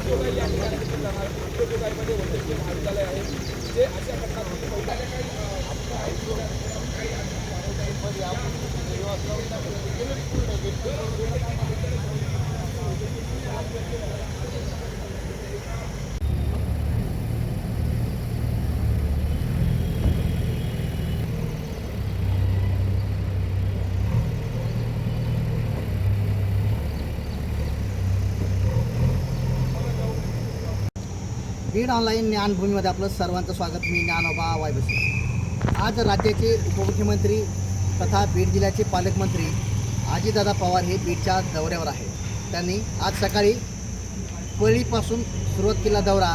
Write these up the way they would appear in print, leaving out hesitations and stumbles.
उद्योगही या ठिकाणी घेतले जाणार. उद्योगांमध्ये वैद्यकीय महाविद्यालय आहे जे अशा प्रकारची बीड ऑनलाईन ज्ञानभूमीमध्ये आपलं सर्वांचं स्वागत. मी ज्ञानोबा वायबसे. आज राज्याचे उपमुख्यमंत्री तथा बीड जिल्ह्याचे पालकमंत्री अजितदादा पवार हे बीडच्या दौऱ्यावर आहेत. त्यांनी आज सकाळी परळीपासून सुरुवात केला दौरा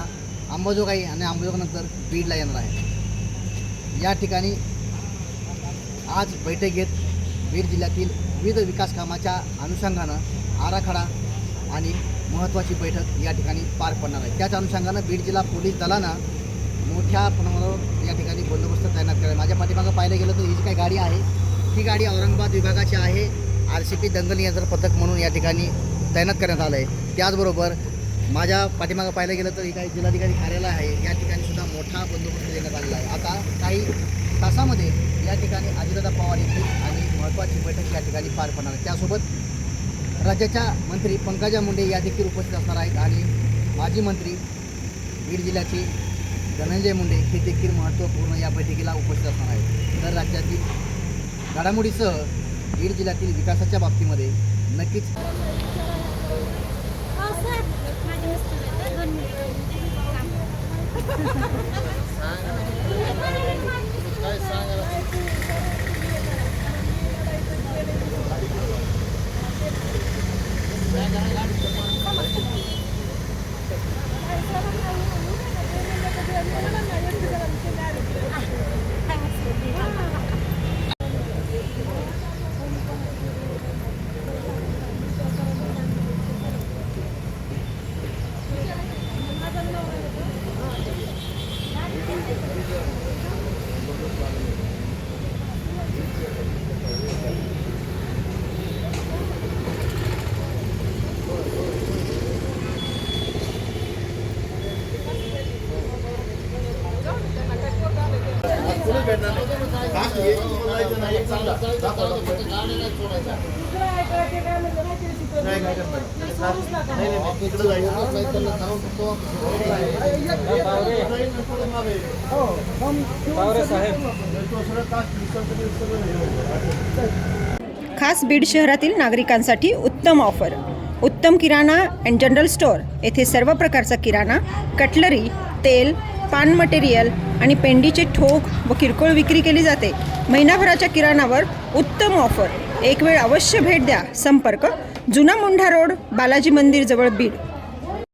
अंबाजोगाई आणि अंबाजोगाईनंतर बीडला येणार आहे. या ठिकाणी आज बैठक घेत बीड जिल्ह्यातील विविध विकास कामाच्या अनुषंगानं आराखडा आणि महत्त्वाची बैठक या ठिकाणी पार पडणार आहे. त्याच अनुषंगानं बीड जिल्हा पोलीस दलानं मोठ्या प्रमाणावर या ठिकाणी बंदोबस्त तैनात केला आहे. माझ्या पाठीमागं पाहिलं गेलं तर ही जी काही गाडी आहे ही गाडी औरंगाबाद विभागाची आहे. RCP दंगल नियंत्रण पथक म्हणून या ठिकाणी तैनात करण्यात आलं आहे. त्याचबरोबर माझ्या पाठीमागं पाहिलं गेलं तर ही काही जिल्हाधिकारी कार्यालय आहे या ठिकाणी सुद्धा मोठा बंदोबस्त देण्यात आलेला आहे. आता काही तासामध्ये या ठिकाणी अजितदादा पवार येतील आणि महत्त्वाची बैठक या ठिकाणी पार पडणार आहे. त्यासोबत राज्याच्या मंत्री पंकजा मुंडे या देखील उपस्थित असणार आहेत आणि माजी मंत्री बीड जिल्ह्याचे धनंजय मुंडे हे देखील महत्त्वपूर्ण या बैठकीला उपस्थित असणार आहेत. तर राज्यातील घडामोडीसह बीड जिल्ह्यातील विकासाच्या बाबतीमध्ये नक्कीच खास बीड शहरातील नागरिकांसाठी उत्तम ऑफर. उत्तम किराणा अँड जनरल स्टोअर येथे सर्व प्रकारचा किराणा, कटलरी, तेल, पान मटेरियल आणि पेंडीचे ठोक व किरकोळ विक्री केली जाते. महिनाभराच्या किराणावर उत्तम ऑफर. एक वेळ अवश्य भेट द्या. संपर्क जुना मुंढा रोड, बालाजी मंदिर जवळ, बीड.